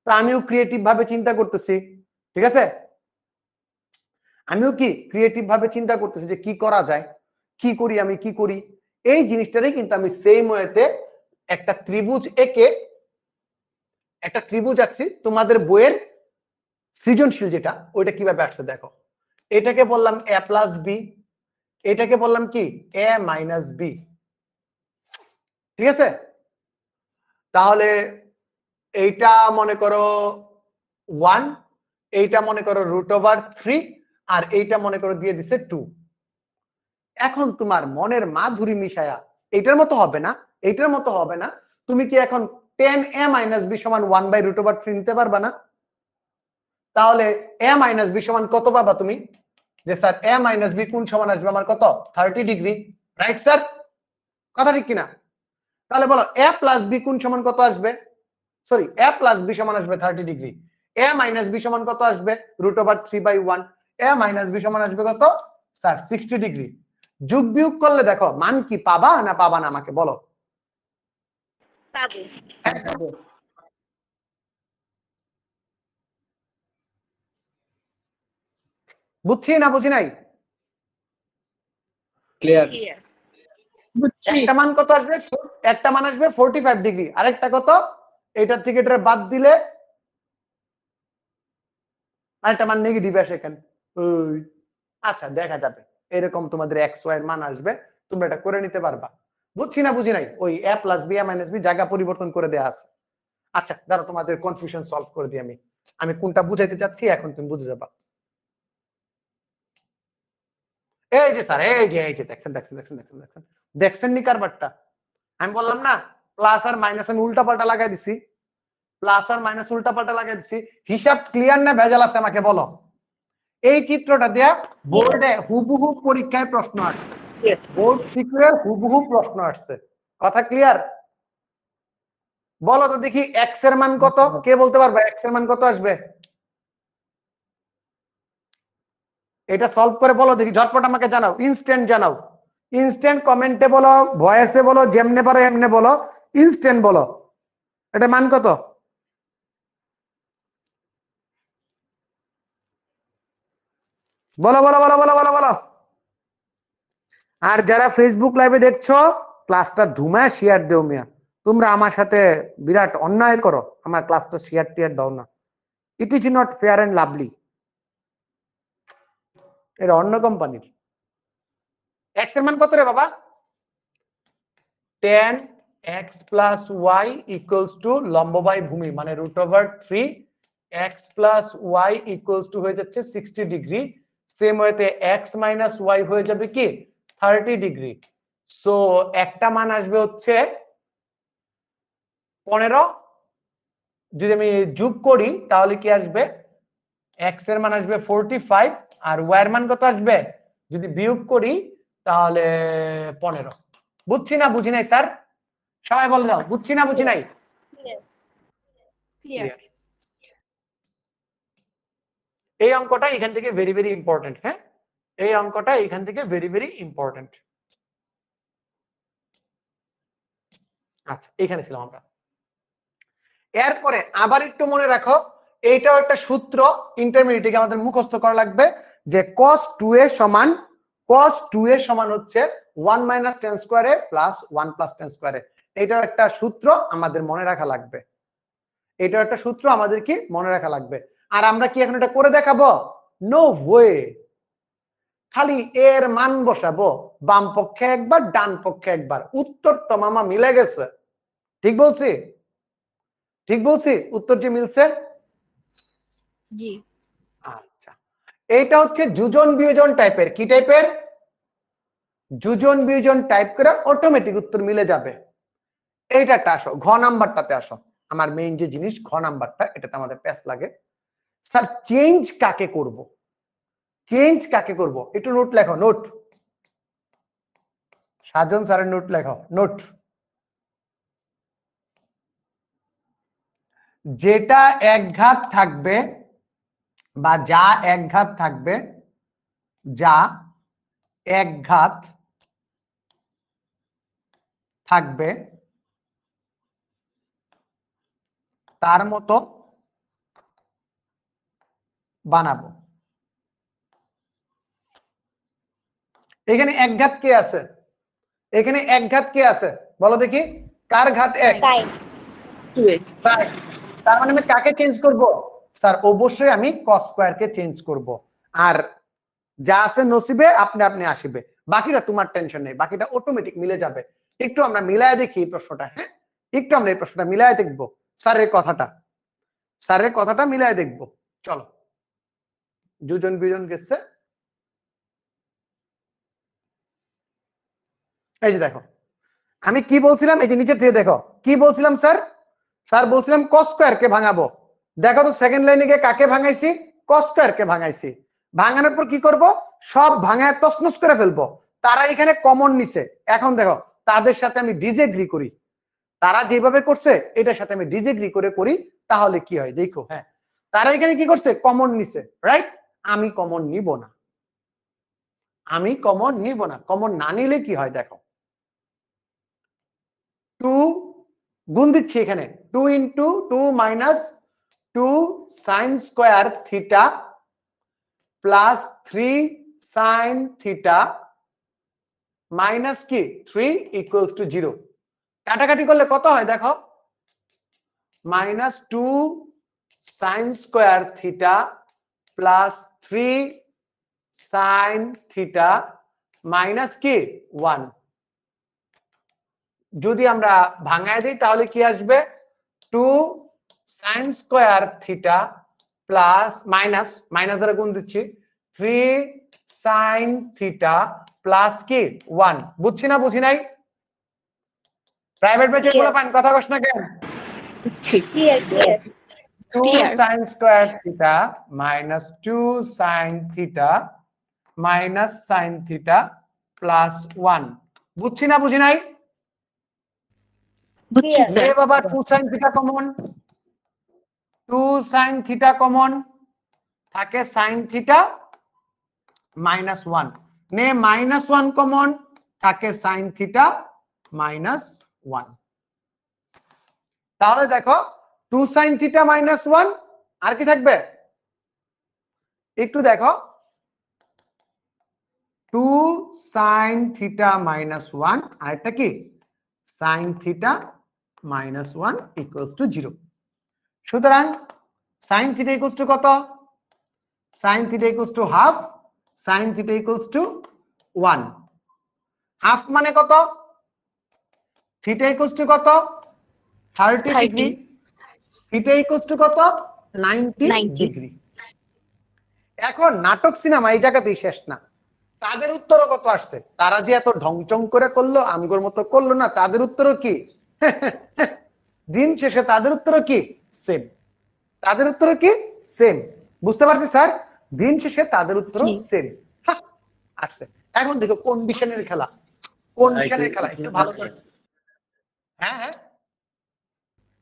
তো আমিও ক্রিয়েটিভ ভাবে চিন্তা করতেছি। ঠিক আছে? আমিও কি ক্রিয়েটিভ ভাবে চিন্তা করতেছি যে কি করা যায়, কি করি। এই জিনিসটারই কিন্তু আমি সেম ওয়েতে একটা ত্রিভুজ এঁকে একটা ত্রিভুজ আঁকছি। তোমাদের বইয়ের সৃজনশীল যেটা, ওইটা কিভাবে আসছে দেখো। এটাকে বললাম a plus b, এটাকে বললাম কি a minus b। ঠিক আছে? তাহলে এইটা মনে করো 1, এইটা মনে করো √3 আর এইটা মনে করো দিয়ে দিছে 2। এখন তোমার মনের মাধুরী মিশায়া এইটার মতো হবে না, এইটার মতো হবে না, তুমি কি এখন 10a - b = 1/√3 নিতে পারবা না? তাহলে a - b সমান কত পাবা তুমি? যে স্যার a - b কোণ সমান আসবে আমার কত? 30 ডিগ্রি, রাইট স্যার? কথা ঠিক কিনা? তাহলে বলো a + b কোণ সমান কত আসবে? সরি, a + b সমান আসবে 30 ডিগ্রি। a - b সমান কত আসবে? √3/1। a - b সমান আসবে কত? Sir 60 degree. যোগ বিয়োগ করলে দেখো মান কি পাবা না পাবা না আমাকে বলো। পাবো। বুঝছি না বুঝি নাই? ক্লিয়ার। ক্লিয়ার। একটা মান কত আসবে? একটা মান আসবে 45 ডিগ্রি, আরেকটা কত? এটার থেকে এটা বাদ দিলে আরেকটা মান নেগেটিভ আসে এখানে। ওই আচ্ছা দেখা যাবে, এরকম তোমাদের x y এর মান আসবে, তোমরা এটা করে নিতে পারবা। বুঝছি না বুঝি নাই? ওই a + b a - b জায়গা পরিবর্তন করে দেয়া আছে। আচ্ছা দাঁড়াও, তোমাদের কনফিউশন সলভ করে দিই আমি কোনটা বুঝাইতে চাচ্ছি এখন তুমি বুঝে যাবা। এই যে স্যার, এই যে দেখছেন নি কারবারটা? আমি বললাম না প্লাস আর মাইনাস আমি উল্টা পাল্টা লাগাই দিছি, প্লাস আর মাইনাস উল্টা পাল্টা লাগাই দিছি। হিসাব ক্লিয়ার না ভেজাল আছে আমাকে বলো? এই চিত্রটা দেয়া বোর্ডে হুবহু পরীক্ষায় প্রশ্ন আসছে, বোর্ড সিকিউরে হুবহু প্রশ্ন আসছে। কথা ক্লিয়ার? বলো তো দেখি x এর মান কত? কে বলতে পারবে x এর মান কত আসবে? এটা সলভ করে বলো দেখি, ঝটপট আমাকে জানাও, ইনস্ট্যান্ট জানাও, ইনস্ট্যান্ট কমেন্টে বলো, ভয়েসে বলো, যেমনে পারো এমনে বলো, ইনস্ট্যান্ট বলো এটা মান কত? বলো বলো বলো বলো বলো বলো। আর যারা ফেসবুক লাইভে দেখছো ক্লাসটা ধুমায় শেয়ার দেও মিয়া, তোমরা আমার সাথে বিরাট অন্যায় করো, আমার ক্লাসটা শেয়ার টিয়ার দাও না। It is not fair and lovely. এটা অন্য কোম্পানির। x এর মান কত রে বাবা? 10x + y = লম্ব বাই ভূমি মানে √3 x + y = হয়ে যাচ্ছে 60 ডিগ্রি। সেম ওয়েতে x - y হয়ে যাবে কি 30 ডিগ্রি। সো একটা মান আসবে হচ্ছে 15। যদি আমি যোগ করি তাহলে কি আসবে? x এর মান আসবে 45 আর y এর মান কত আসবে? যদি বিয়োগ করি তাহলে 15। বুঝছি না বুঝি নাই স্যার? সবাই বলে দাও বুঝছি না বুঝি নাই? ক্লিয়ার। এই অঙ্কটা এখান থেকে ভেরি ভেরি ইম্পর্টেন্ট। হ্যাঁ, এই অঙ্কটা এখান থেকে ভেরি ভেরি ইম্পর্টেন্ট। আচ্ছা এখানে ছিলাম আমরা। এরপরে আবার একটু মনে রাখো, এইটাও একটা সূত্র, ইন্টারমিডিয়েটে আমাদের মুখস্থ করা লাগবে যে cos 2a সমান হচ্ছে 1 - tan² + 1 + tan²। এটাও একটা সূত্র আমাদের মনে রাখা লাগবে, এটাও একটা সূত্র আমাদের কি মনে রাখা লাগবে। আর আমরা কি এখন এটা করে দেখাবো? No way. খালি এর মান বসাবো, বাম পক্ষে একবার ডান পক্ষে একবার, উত্তর তো মামা মিলে গেছে। ঠিক বলছি? ঠিক বলছি? উত্তর যে মিলছে। জি। আচ্ছা এইটা হচ্ছে যোজন বিয়োজন টাইপের। কি টাইপের? যোজন বিয়োজন টাইপ করে অটোমেটিক উত্তর মিলে যাবে। এইটাতে আসো, ঘ নাম্বারটাতে আসো। আমার মেইন যে জিনিস ঘ নাম্বারটা, এটাতে আমাদের প্যাস লাগে। স্যার চেঞ্জ কাকে করব? চেঞ্জ কাকে করব? একটু নোট লেখো, নোট। সাজন স্যারের নোট লেখো, নোট। যেটা একঘাত থাকবে বা যা একঘাত থাকবে, যা একঘাত থাকবে তার মতো বানাবো। এখানে একঘাত কে আছে? এখানে একঘাত কে আছে বলো দেখি? কার ঘাত এক? তার মানে আমি কাকে চেঞ্জ করব? স্যার অবশ্যই আমি cos² কে চেঞ্জ করব। আর যা আছে নসিবে আপনি আপনি আসিবে, বাকিটা তোমার টেনশন নেই, বাকিটা অটোমেটিক মিলে যাবে। একটু আমরা মিলায় দেখি এই প্রশ্নটা। হ্যাঁ, একটু আমরা এই প্রশ্নটা মিলায় দেখবো, স্যারের কথাটা মিলায় দেখবো। চলো যোজন বিজন গেছে। এই যে দেখো আমি কি বলছিলাম, এই যে নিচে থেকে দেখো কি বলছিলাম স্যার, স্যার বলছিলাম cos স্কয়ার কে ভাঙাবো। দেখো তো সেকেন্ড লাইনে গিয়ে কাকে ভাঙাইছি, cos স্কয়ার কে ভাঙাইছি। ভাঙানোর পর কি করব, সব ভাঙায় তছনছ করে ফেলবো। তারা এখানে কমন নিছে, এখন দেখো তাদের সাথে আমি ডিসএগ্রি করি, তারা যেভাবে করছে এটার সাথে আমি ডিসএগ্রি করে করি, তাহলে কি হয় দেখো। হ্যাঁ তারা এখানে কি করছে, কমন নিছে, রাইট? আমি কমন নিব না, আমি কমন নিব না। কমন না নিলে কি হয় দেখো, 2 গুণ দিচ্ছি এখানে, 2 into 2 minus 2 sine square theta plus 3 sine theta minus কি 3 ইকুয়ালস টু 0। কাটাকাটি করলে কত হয় দেখো, minus 2 sine square theta plus 3 sine theta minus কি 1। যদি আমরা ভাঙায় দিই তাহলে কি আসবে, 2 sine square theta plus minus minus দ্বারা গুণ দিচ্ছি 3 সাইন থিটা প্লাস কি 1। বুঝছি না বুঝি নাই? প্রাইভেট ব্যাচে গুলো পান কথা কস না কেন? Clear clear 2 sine square theta minus 2 sine theta minus sine theta plus 1। বুঝছি না বুঝি নাই? বুঝছি Clear. স্যার। নে বাবা 2 sine theta common, 2 sine theta common থাকে সাইন থিটা মাইনাস 1। নে মাইনাস 1 কমন থাকে সাইন থিটা মাইনাস 1। তাহলে দেখো 2 সাইন থিটা মাইনাস 1 আর কি থাকবে, একটু দেখো 2 সাইন থিটা মাইনাস 1 আর একটা কি sine theta minus 1 equals to 0। সুতরাং সাইন থিটা ইকুয়ালস টু কত, sine theta equals to half, sine theta equals two 1। Half মানে কত, থিটা ইকুয়ালস টু কত 30 ডিগ্রি, থিটা ইকুয়ালস টু কত 90 ডিগ্রি। এখন নাটক সিনেমা এই জায়গাতেই শেষ না, তাদের উত্তরও কত আসছে। তারা যে এত ঢংচং করে করলো আমগোর মতো করলো না, তাদের উত্তরও কি দিন শেষে তাদের উত্তরও কি সেম, তাদের উত্তরও কি সেম। বুঝতে পারছি স্যার, দিন শেষে তাদের উত্তরও সেম আসছে। এখন দেখো কন্ডিশনের খেলা, কন্ডিশনের খেলা একটু ভালো করে। হ্যাঁ হ্যাঁ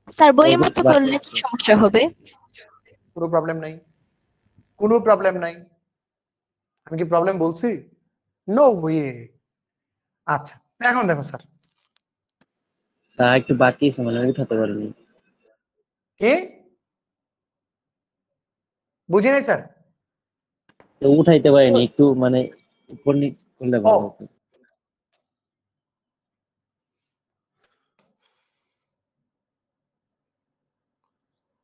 স্যার বইয়ের মতো করলে কি সমস্যা হবে? কোনো প্রবলেম নাই, কোনো প্রবলেম নাই। আমি কি প্রবলেম বলছি? No way. আচ্ছা এখন দেখো স্যার, স্যার একটু বাকি আছে মানে উঠাতে পারিনি। কি বুঝি নাই স্যার? তো উঠাইতে পারিনি, একটু মানে উপর নিচ করলে ভালো হতো।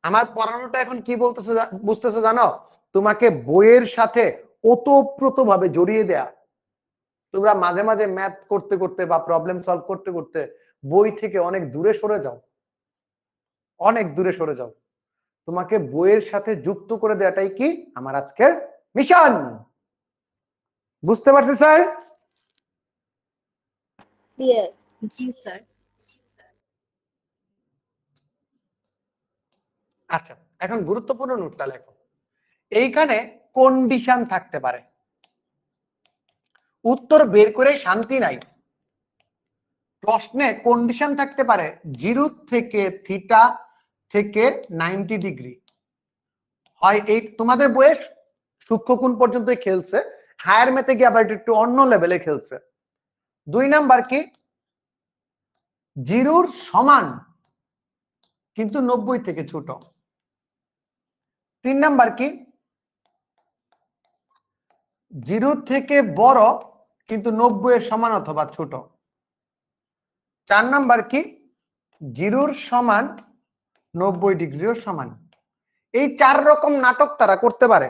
আমার পড়ানোটা এখন কি বলতেছো বুঝতেছো জানো, তোমাকে বইয়ের সাথে ওতপ্রোত ভাবে জড়িয়ে দেয়া। তোমরা মাঝে মাঝে ম্যাথ করতে করতে বা প্রবলেম সলভ করতে করতে বই থেকে অনেক দূরে সরে যাও, অনেক দূরে সরে যাও। তোমাকে বইয়ের সাথে যুক্ত করে দেওয়াটাই কি আমার আজকের মিশন। বুঝতে পারছি স্যার? ক্লিয়ার জি স্যার। আচ্ছা এখন গুরুত্বপূর্ণ নোটটা লেখো। এইখানে কন্ডিশন থাকতে পারে, উত্তর বের করে শান্তি নাই। প্রশ্নে কন্ডিশন থাকতে পারে 0 থেকে থিটা থেকে 90 ডিগ্রি হয়। এই তোমাদের বইয়ে সূক্ষ্মকোণ পর্যন্ত খেলছে, হায়ার ম্যাথে গিয়ে আবার একটু অন্য লেভেলে খেলছে। 2 নাম্বার কি 0 সমান কিন্তু 90 থেকে ছোট। 3 নাম্বার কি 0 থেকে বড় কিন্তু 90 এর সমান অথবা ছোট। 4 নাম্বার কি 0 সমান 90 ডিগ্রিও সমান। এই 4 রকম নাটক তারা করতে পারে,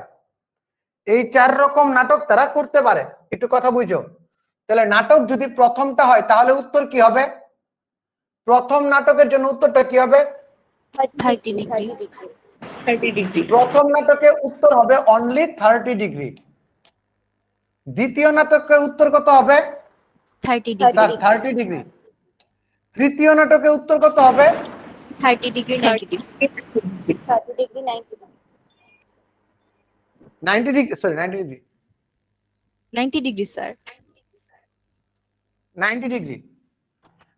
এই 4 রকম নাটক তারা করতে পারে। একটু কথা বুঝো। তাহলে নাটক যদি প্রথমটা হয় তাহলে উত্তর কি হবে, প্রথম নাটকের জন্য উত্তরটা কি হবে 30 ডিগ্রি। 30 ডিগ্রি। প্রথম নাটকে উত্তর হবে অনলি 30 ডিগ্রি। দ্বিতীয় নাটকে উত্তর কত হবে? 30 স্যার ডিগ্রি 30 ডিগ্রি। তৃতীয় নাটকে উত্তর কত হবে? 30 degree 90 degree 30 degree 90 degree 90 degree, sorry 90 degree, 90 degree sir 90 degree.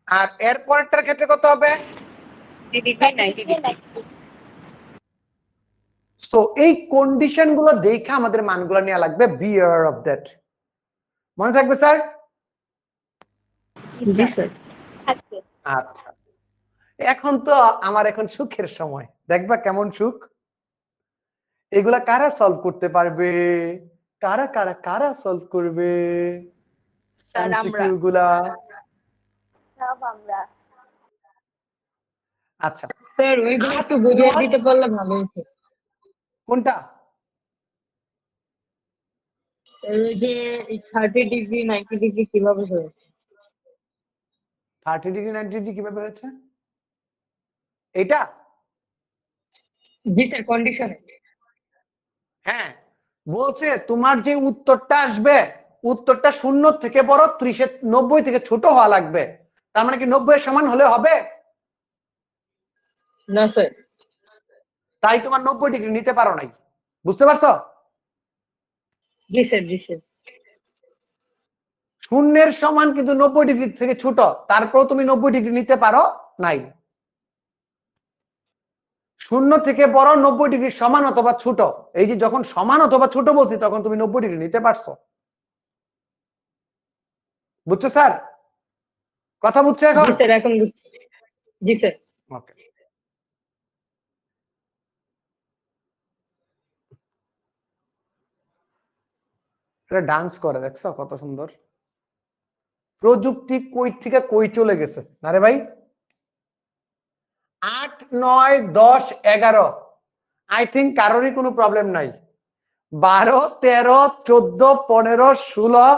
আর এর পরেরটার ক্ষেত্রে কত হবে? 30 ডিগ্রি 90 ডিগ্রি। সো এই কন্ডিশন গুলো দেখে আমাদের মানগুলো নেওয়া লাগবে, বি অ্যাওয়্যার অফ দ্যাট। মনে থাকবে স্যার? জি স্যার। থাকবে। আচ্ছা, এখন তো আমার এখন সুখের সময়, দেখবা কেমন সুখ। এগুলা কারা সলভ করতে পারবে? কারা কারা কারা সলভ করবে স্যার আমরা এমসিকিউ গুলা? সব আমরা। আচ্ছা, স্যার ওইগুলো একটু বুঝিয়ে দিতে পারলে ভালো হতো। কোনটা? এই যে 30 ডিগ্রি 90 ডিগ্রি কিভাবে হয়েছে? 30 ডিগ্রি 90 ডিগ্রি কিভাবে হয়েছে? এটা? জি স্যার, কন্ডিশন। হ্যাঁ, বলছে তোমার যে উত্তরটা আসবে, উত্তরটা 0 থেকে বড়, 90 থেকে ছোট হওয়া লাগবে। তার মানে কি 90 এর সমান হলে হবে? না স্যার। তাই তোমার 90 ডিগ্রি নিতে পারো নাই, বুঝতে পারছো? জি স্যার, জি স্যার। শূন্যের সমান কিন্তু 90 ডিগ্রি থেকে ছোট, তারপর তুমি 90 ডিগ্রি নিতে পারো নাই। 0 থেকে বড়, 90 ডিগ্রি সমান অথবা ছোট। এই যে যখন সমান অথবা ছোট বলছি তখন তুমি 90 ডিগ্রি নিতে পারছো। বুঝছো স্যার? কথা বুঝছো এখন? জি স্যার, এখন বুঝছি। জি স্যার। ওকে, এটা ডান্স করে, দেখছো কত সুন্দর। প্রযুক্তি কই থেকে কই চলে গেছে না রে ভাই। 8, 9, 10, 11 আই থিঙ্ক কারোরই কোনো প্রবলেম নাই। 12, 13, 14, 15, 16,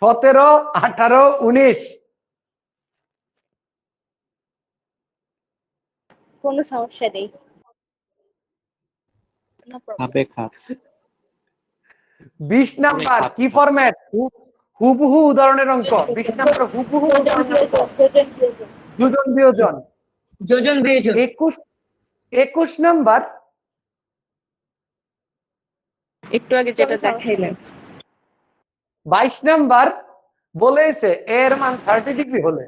17, 18, 19 কোনো সমস্যা নেই। No problem. খাপে খাপ। 20 নাম্বার কি ফরম্যাট? হুবহু উদাহরণের অঙ্ক। 20 নাম্বার হুবহু উদাহরণের অঙ্ক, যোজন বিয়োজন। যোজন বিয়োজন। 21 নাম্বার একটু আগে যেটা দেখাইলেন। 22 নাম্বার বলেছে এর মান 30 ডিগ্রি হলে।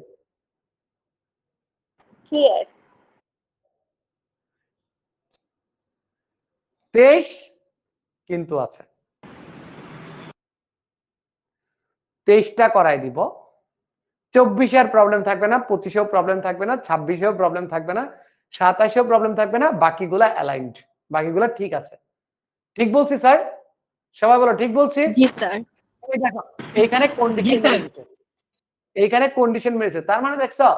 কি এর? 23 কিন্তু আছে, 23টা করাই দিব। 24 এর প্রবলেম থাকবে না, 25এও প্রবলেম থাকবে না, 26এও প্রবলেম থাকবে না, 27এও প্রবলেম থাকবে না, বাকিগুলা অ্যালাইনড, বাকিগুলা ঠিক আছে। ঠিক বলছি স্যার? সবাই বলো ঠিক বলছি? জি স্যার এই দেখো এইখানে কন্ডিশন মেরেছে, এইখানে কন্ডিশন মেরেছে। তার মানে দেখছো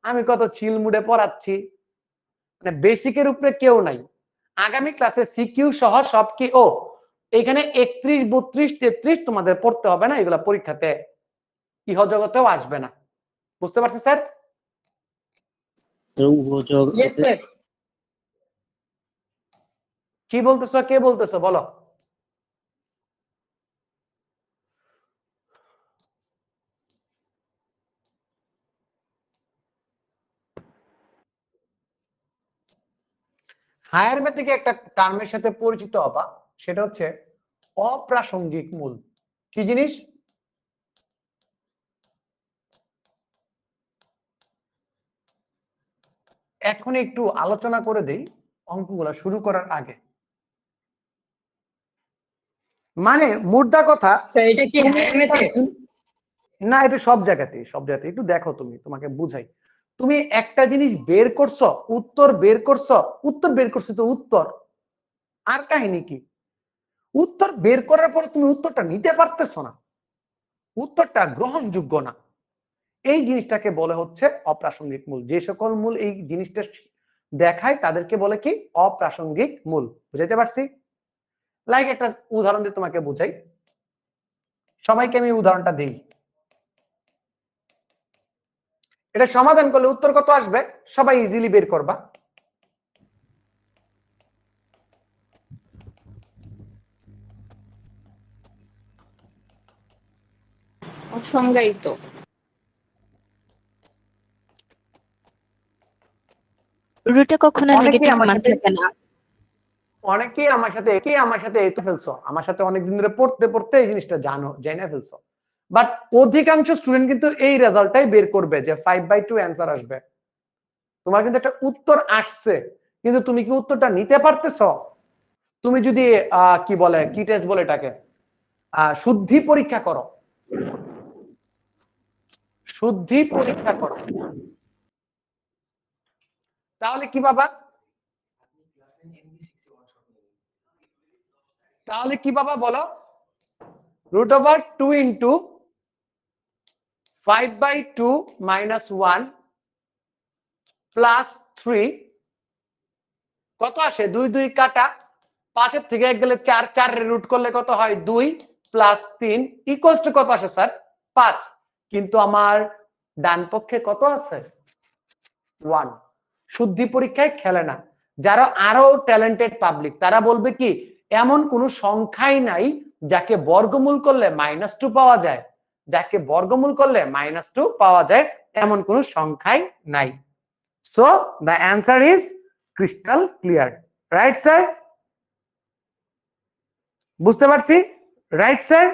আমি কত চিল মুডে পড়াচ্ছি, মানে বেসিকের উপরে কেউ নাই। আগামী ক্লাসে সিকিউ সহ সব কি ও এইখানে 31, 32, 33 তোমাদের পড়তে হবে না, এগুলা পরীক্ষাতে ইহজগতেও আসবে না। বুঝতে পারছি স্যার? Yes sir. কি বলতেছো, কে বলতেছো বলো? হায়ার ম্যাথে একটা টার্মের সাথে পরিচিত হবা, সেটা হচ্ছে অপ্রাসঙ্গিক মূল। কি জিনিস? এখন একটু আলোচনা করে দেই অঙ্কগুলা শুরু করার আগে। মানে মুদ্রা কথা, এটা কি হায়ার ম্যাথে? না এটা সব জায়গাতেই, সব জায়গাতেই। একটু দেখো তুমি, তোমাকে বুঝাই। তুমি একটা জিনিস বের করছো, উত্তর বের করছো, উত্তর বের করছো তো উত্তর, আর কাহিনী কি? উত্তর বের করার পরে তুমি উত্তরটা নিতে পারতেছো না, উত্তরটা গ্রহণযোগ্য না, এই জিনিসটাকে বলে হচ্ছে অপ্রাসঙ্গিক মূল। যে সকল মূল এই জিনিসটা দেখায় তাদেরকে বলে কি? অপ্রাসঙ্গিক মূল। বুঝাইতে পারছি? লাইক একটা উদাহরণ দিয়ে তোমাকে বুঝাই, সবাইকে আমি উদাহরণটা দিই। এটা সমাধান করলে উত্তর কত আসবে সবাই ইজিলি বের করবা। সংজ্ঞায়িত। রুটে কখনো অনেকেই নেগেটিভ আমার মান সাথে থাকে না। অনেকেই আমার সাথে এই তো ফেলছো, আমার সাথে অনেকদিন ধরে পড়তে পড়তে এই জিনিসটা জেনে ফেলছো, বাট অধিকাংশ স্টুডেন্ট কিন্তু এই রেজাল্টটাই বের করবে যে 5/2 অ্যান্সার আসবে। তোমার কিন্তু একটা উত্তর আসছে, কিন্তু তুমি কি উত্তরটা নিতে পারতেছো? তুমি যদি কি বলে, কি টেস্ট বলে এটাকে, শুদ্ধি পরীক্ষা করো, শুদ্ধি পরীক্ষা করো, তাহলে কি বাবা, তাহলে কি বাবা বলো, √2 ইন্টু 5/2 মাইনাস 1 প্লাস 3 কত আসে? 2 2 কাটা, 5 এর থেকে 1 গেলে 4, 4 এর রুট করলে কত হয়? 2 প্লাস 3 ইকুয়ালস টু কত আসে স্যার? 5। কিন্তু আমার ডান পক্ষে কত আছে? 1। শুদ্ধি পরীক্ষায় খেলে না। যারা আরো ট্যালেন্টেড পাবলিক তারা বলবে কি, এমন কোন সংখ্যাই নাই যাকে বর্গমূল করলে -2 পাওয়া যায়, যাকে বর্গমূল করলে -2 পাওয়া যায়, এমন কোন সংখ্যাই নাই। So the answer is crystal clear. Right sir? বুঝতে পারছি? Right sir?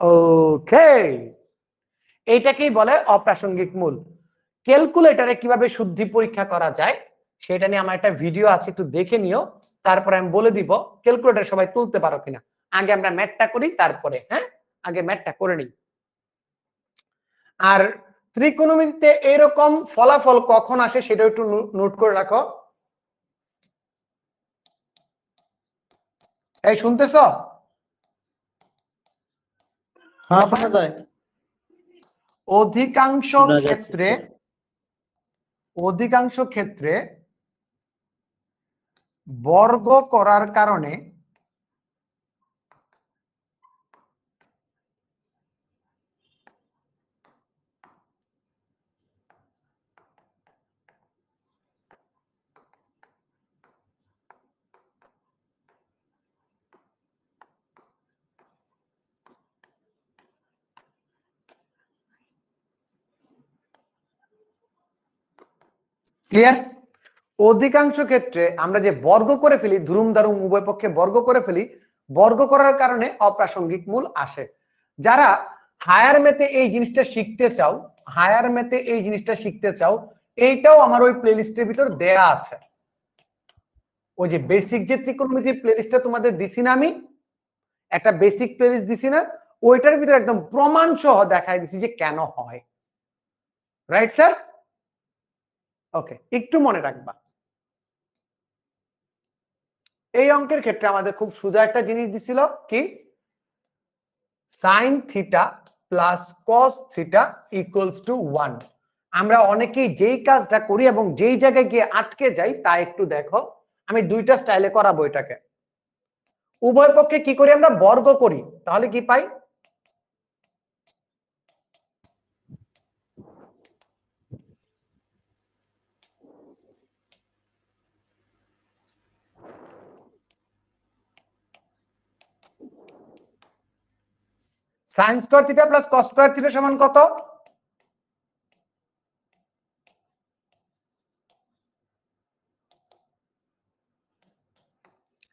ওকে, এইটাকেই বলে অপ্রাসঙ্গিক মূল। ক্যালকুলেটরে কিভাবে শুদ্ধি পরীক্ষা করা যায় সেটা নিয়ে আমার একটা ভিডিও আছে, একটু দেখে নিও, তারপরে আমি বলে দিব ক্যালকুলেটর সবাই তুলতে পারো কিনা। আগে আমরা ম্যাথটা করি, তারপরে হ্যাঁ, আগে ম্যাথটা করে নিই। আর ত্রিকোণমিতিতে এরকম ফলাফল কখন আসে সেটা একটু নোট করে রাখো। এই শুনতেছ? হ্যাঁ শোনা যায়। অধিকাংশ শোনা যাচ্ছে, ক্ষেত্রে, স্যার। অধিকাংশ ক্ষেত্রে বর্গ করার কারণে ক্লিয়ার? অধিকাংশ ক্ষেত্রে আমরা যে বর্গ করে ফেলি, ধুরুম দারুম উভয় পক্ষে বর্গ করে ফেলি, বর্গ করার কারণে অপ্রাসঙ্গিক মূল আসে। যারা হায়ার ম্যাথে এই জিনিসটা শিখতে চাও, হায়ার ম্যাথে এই জিনিসটা শিখতে চাও, এইটাও আমার ওই প্লেলিস্টের ভিতর দেয়া আছে। ওই যে বেসিক যে ত্রিকোণমিতির প্লেলিস্টটা তোমাদের দিছি না, আমি একটা বেসিক প্লেলিস্ট দিছি না, ওইটার ভিতরে একদম প্রমাণ সহ দেখাই দিছি যে কেন হয়। Right sir? ওকে, একটু মনে রাখবা। এই অঙ্কের ক্ষেত্রে আমাদের খুব সোজা একটা জিনিস দিছিল কি, sin theta plus cos theta equals two 1। আমরা অনেকেই যেই কাজটা করি এবং যেই জায়গায় গিয়ে আটকে যাই তা একটু দেখো। আমি দুইটা স্টাইলে করাবো এটাকে। উভয় পক্ষে কি করি আমরা? বর্গ করি, তাহলে কি পাই? sin square theta plus cos square theta সমান কত?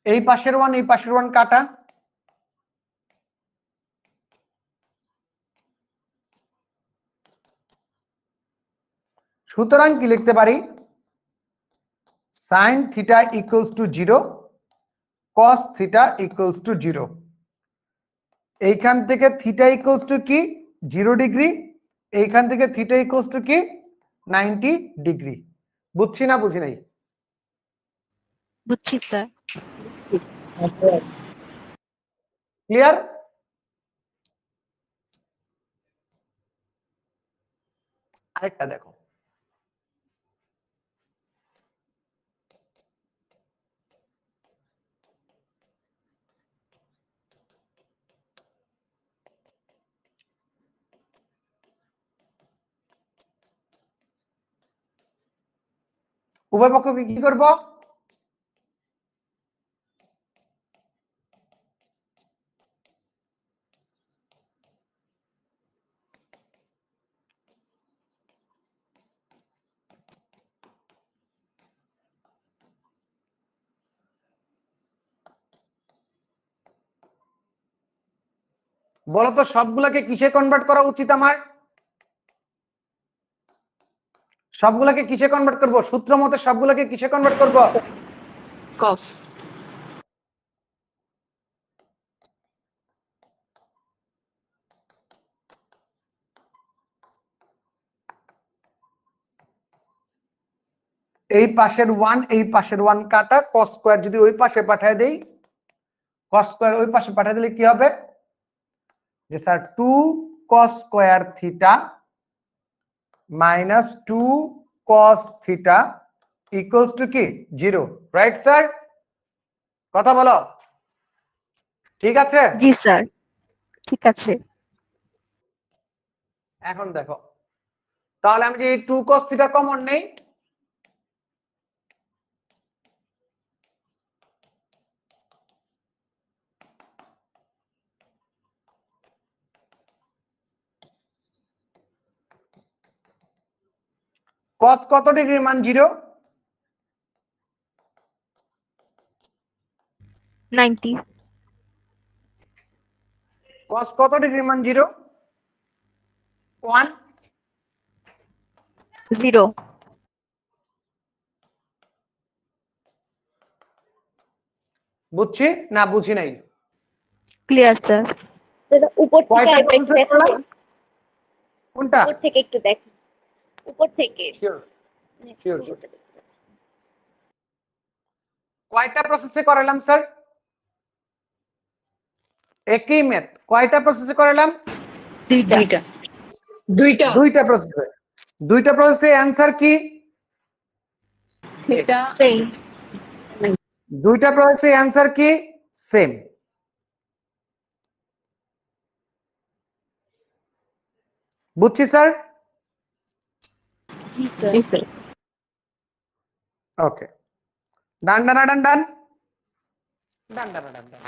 এই পাশের 1 এই পাশের 1 কাটা, সুতরাং কি লিখতে পারি? sin theta equals two 0, cos theta equals two 0। এইখান থেকে থিটা ইকুয়ালস টু কি? 0 ডিগ্রি। এইখান থেকে থিটা ইকুয়ালস টু কি? 90 ডিগ্রি। বুঝছি না বুঝি নাই? বুঝছি স্যার। ক্লিয়ার? আরেকটা দেখো, উভয় পক্ষকে কি করব? বলো তো সবগুলাকে কিসে কনভার্ট করা উচিত আমার? সবগুলাকে কিসে কনভার্ট করব? সূত্র মতে সবগুলাকে কিসে কনভার্ট করব? কস। এই পাশের 1 এই পাশের 1 কাটা, cos স্কয়ার যদি ওই পাশে পাঠিয়ে দেই, cos স্কয়ার ওই পাশে পাঠিয়ে দিলে কি হবে? যে sir 2 cos square theta minus 2 cos theta equals two কি 0, রাইট স্যার? কথা বলো, ঠিক আছে? জি স্যার, ঠিক আছে। এখন দেখো, তাহলে আমি যে 2 cos থিটা কমন নেই, cos কত ডিগ্রির মান 0? 90। cos কত ডিগ্রির মান 0? 1। 0। বুঝছি না বুঝি নাই? Clear sir. দাদা উপর থেকে কয়টা আরেকবার process একটু করলাম? দেখেন। কোনটা? উপর থেকে একটু দেখেন, উপর থেকে শিওর মানে Sure, পুরোটা দেখতে পাচ্ছি। কয়টা প্রসেসে করালাম স্যার? একই ম্যাথ কয়টা প্রসেসে করালাম? দুইটা প্রসেসে। দুইটা প্রসেসে অ্যানসার কি? সেম। দুইটা প্রসেসে অ্যানসার কি? সেম। বুঝছি স্যার? জি স্যার। ওকে, ডান ডান ডান ডান ডান ডান ডান ডান ডান।